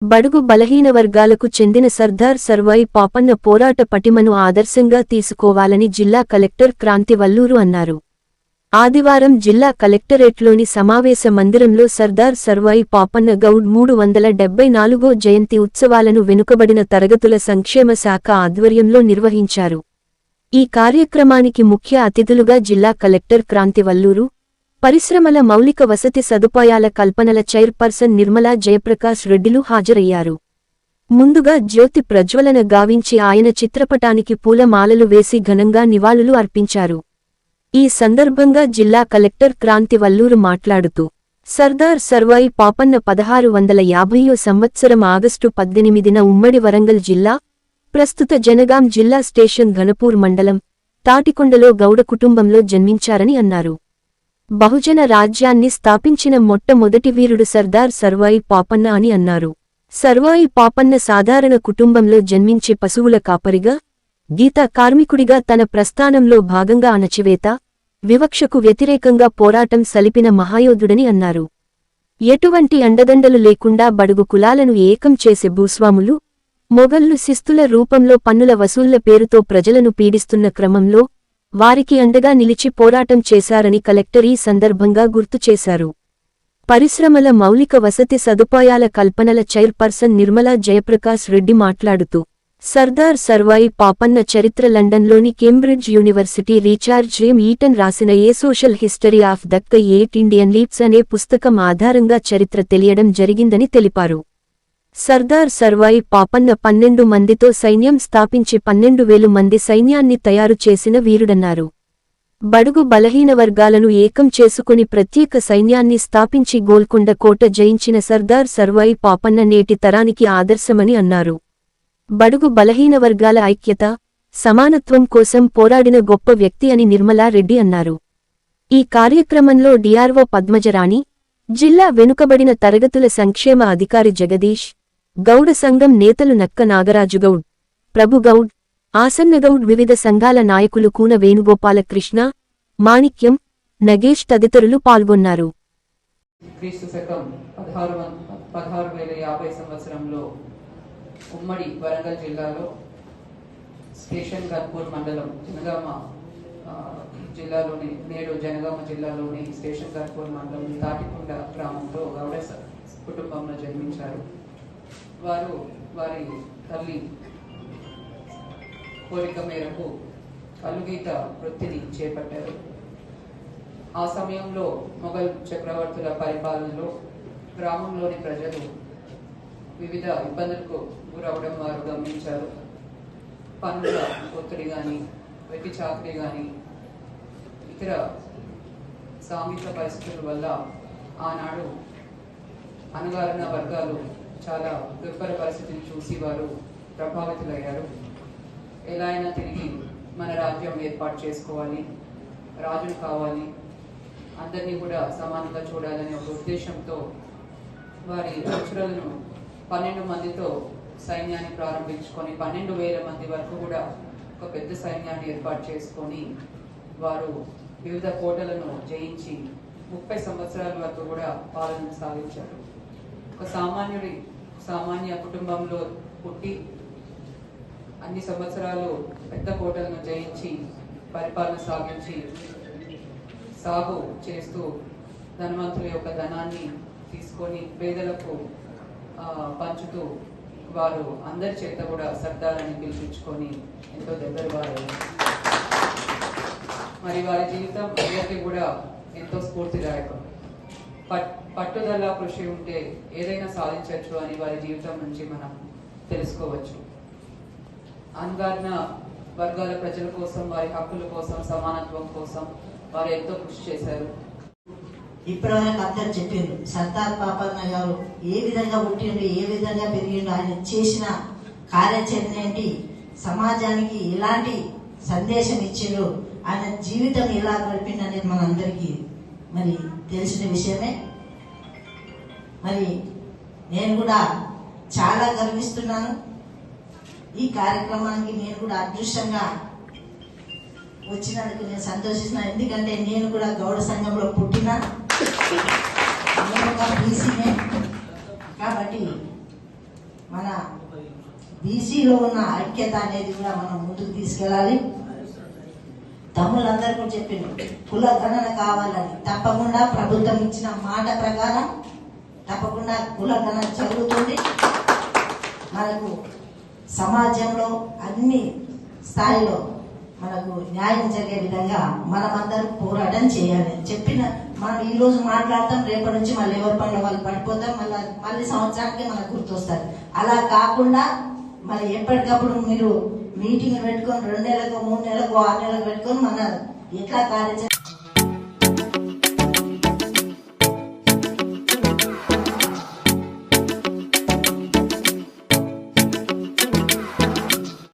బడుగు బలహీన వర్గాలకు చెందిన సర్దార్ సర్వాయి పాపన్న పోరాట పటిమను ఆదర్శంగా తీసుకోవాలని జిల్లా కలెక్టర్ క్రాంతి వల్లూరు అన్నారు. ఆదివారం జిల్లా కలెక్టరేట్లోని సమావేశ మందిరంలో సర్దార్ సర్వాయి పాపన్న గౌడ్ 374వ జయంతి ఉత్సవాలను వెనుకబడిన తరగతుల సంక్షేమ శాఖ ఆధ్వర్యంలో నిర్వహించారు. ఈ కార్యక్రమానికి ముఖ్య అతిథులుగా జిల్లా కలెక్టర్ క్రాంతి వల్లూరు, పరిశ్రమల మౌలిక వసతి సదుపాయాల కల్పనల చైర్పర్సన్ నిర్మలా జయప్రకాష్ రెడ్డిలు హాజరయ్యారు. ముందుగా జ్యోతి ప్రజ్వలన గావించి ఆయన చిత్రపటానికి పూలమాలలు వేసి ఘనంగా నివాళులు అర్పించారు. ఈ సందర్భంగా జిల్లా కలెక్టర్ క్రాంతి వల్లూరు మాట్లాడుతూ, సర్దార్ సర్వాయి పాపన్న 1650వ సంవత్సరం ఆగస్టు 18న ఉమ్మడి వరంగల్ జిల్లా, ప్రస్తుత జనగాం జిల్లా స్టేషన్ ఘనపూర్ మండలం, తాటికొండలో గౌడ కుటుంబంలో జన్మించారని అన్నారు. బహుజన రాజ్యాన్ని స్థాపించిన మొట్టమొదటి వీరుడు సర్దార్ సర్వాయి పాపన్న అని అన్నారు. సర్వాయి పాపన్న సాధారణ కుటుంబంలో జన్మించే పశువుల కాపరిగా, గీత కార్మికుడిగా తన ప్రస్థానంలో భాగంగా అణచివేత, వివక్షకు వ్యతిరేకంగా పోరాటం సలిపిన మహాయోధుడని అన్నారు. ఎటువంటి అండదండలు లేకుండా బడుగు కులాలను ఏకం చేసే భూస్వాములు, మొగళ్ళు శిస్తుల రూపంలో పన్నుల వసూళ్ల పేరుతో ప్రజలను పీడిస్తున్న క్రమంలో వారికి అండగా నిలిచి పోరాటం చేశారని కలెక్టర్ ఈ సందర్భంగా గుర్తు చేశారు. పరిశ్రమల మౌలిక వసతి సదుపాయాల కల్పనల చైర్పర్సన్ నిర్మలా జయప్రకాష్ రెడ్డి మాట్లాడుతూ, సర్దార్ సర్వాయి పాపన్న చరిత్ర లండన్లోని Cambridge university Richard M Eaton రాసిన a social history of the 8 Indian lives అనే పుస్తకం ఆధారంగా చరిత్ర తెలియడం జరిగిందని తెలిపారు. సర్దార్ సర్వాయి పాపన్న 12 మందితో సైన్యం స్థాపించి 12,000 మంది సైన్యాన్ని తయారు చేసిన వీరుడన్నారు. బడుగు బలహీన వర్గాలను ఏకం చేసుకుని ప్రత్యేక సైన్యాన్ని స్థాపించి గోల్కొండ కోట జయించిన సర్దార్ సర్వాయి పాపన్న నేటి తరానికి ఆదర్శమని అన్నారు. బడుగు బలహీన వర్గాల ఐక్యత, సమానత్వం కోసం పోరాడిన గొప్ప వ్యక్తి అని నిర్మలా రెడ్డి అన్నారు. ఈ కార్యక్రమంలో డిఆర్ఓ పద్మజరాణి, జిల్లా వెనుకబడిన తరగతుల సంక్షేమ అధికారి జగదీష్, గౌడ సంఘం నేతలు నక్క నాగరాజుగౌడ్, ప్రభుగౌడ్, ఆసన్నగౌడ్, వివిధ సంఘాల నాయకులు కూన వేణుగోపాలకృష్ణ, మాణిక్యం, నగేష్ తదితరులు పాల్గొన్నారు. క్రీస్తు శకం 1650 సంవత్సరంలో ఉమ్మడి వరంగల్ జిల్లాలో స్టేషన్ ఘనపూర్ మండలం, జనగామ జిల్లాలోని, నేడు జనగామ జిల్లాలోని స్టేషన్ ఘనపూర్ మండలం తాటికొండ గ్రామంలో గౌడ కుటుంబంలో జన్మించారు. వారు వారి తల్లి కోరిక మేరకు కలుగీత వృత్తిని చేపట్టారు. ఆ సమయంలో మొఘల్ చక్రవర్తుల పరిపాలనలో గ్రామంలోని ప్రజలు వివిధ ఇబ్బందులకు గురవడం వారు గమనించారు. పన్నుల ఒత్తిడి కానీ, వెట్టి చాకరీ కానీ, ఇతర సాంఘిక పరిస్థితుల వల్ల ఆనాడు అణగారిన వర్గాలు చాలా దుర్భర పరిస్థితిని చూసి వారు ప్రభావితులయ్యారు. ఎలా అయినా తిరిగి మన రాజ్యం ఏర్పాటు చేసుకోవాలి, రాజులు కావాలి, అందరినీ కూడా సమానంగా చూడాలనే ఒక ఉద్దేశంతో వారి అనుచరులను 12 మందితో సైన్యాన్ని ప్రారంభించుకొని 12,000 మంది వరకు కూడా ఒక పెద్ద సైన్యాన్ని ఏర్పాటు చేసుకొని వారు వివిధ కోటలను జయించి 30 సంవత్సరాల వరకు కూడా పాలన సాగించారు. ఒక సామాన్య కుటుంబంలో పుట్టి అన్ని సంవత్సరాలు పెద్ద కోటలను జయించి పరిపాలన సాగించి సాగు చేస్తూ ధనవంతుల యొక్క ధనాన్ని తీసుకొని పేదలకు పంచుతూ వారు అందరి చేత కూడా సర్దార్ అని పిలిపించుకొని ఎంతో దగ్గర వారు. మరి వారి జీవితం అందరికీ కూడా ఎంతో స్ఫూర్తిదాయకం. పట్టుదల, కృషి ఉంటే ఏదైనా సాధించవచ్చు అని వారి జీవితం నుంచి మనం తెలుసుకోవచ్చు. అణగారిన వర్గాల ప్రజల కోసం, వారి హక్కుల కోసం, సమానత్వం కోసం వారు ఎంతో కృషి చేశారు. ఇప్పటివరకు అందరు చెప్పిండు, సర్దార్ పాపన్న గారు ఏ విధంగా పుట్టిండు, ఏ విధంగా పెరిగిండు, ఆయన చేసిన కార్యాచరణ ఏంటి, సమాజానికి ఎలాంటి సందేశం ఇచ్చిండు, ఆయన జీవితం ఎలా గడిపిండు అనేది మనందరికీ మరి తెలిసిన విషయమే. మరి నేను కూడా చాలా గర్విస్తున్నాను. ఈ కార్యక్రమానికి నేను కూడా అదృష్టంగా వచ్చినందుకు నేను సంతోషిస్తున్నాను. ఎందుకంటే నేను కూడా గౌడ సంఘంలో పుట్టిన, నేను ఒక బీసీనే కాబట్టి మన బీసీలో ఉన్న ఐక్యత అనేది కూడా మనం ముందుకు తీసుకెళ్ళాలి. తమ్ముళ్ళందరూ కూడా చెప్పిండ్రు కుల గణన కావాలని. తప్పకుండా ప్రభుత్వం ఇచ్చిన మాట ప్రకారం తప్పకుండా కుల గణన జరుగుతుంది. మనకు సమాజంలో అన్ని స్థాయిలో మనకు న్యాయం జరిగే విధంగా మనమందరం పోరాటం చేయాలి. చెప్పిన మనం ఈ రోజు మాట్లాడతాం, రేపటి నుంచి మళ్ళీ ఎవరి పనులు వాళ్ళు పడిపోతాం, మళ్ళీ సంవత్సరానికి మనకు గుర్తొస్తారు. అలా కాకుండా మరి ఎప్పటికప్పుడు మీరు మీటింగ్ పెట్టుకొని 2 నెలలకు 3 నెలలకు 6 నెలలకు పెట్టుకొని మన ఎట్లా కార్యాచరణ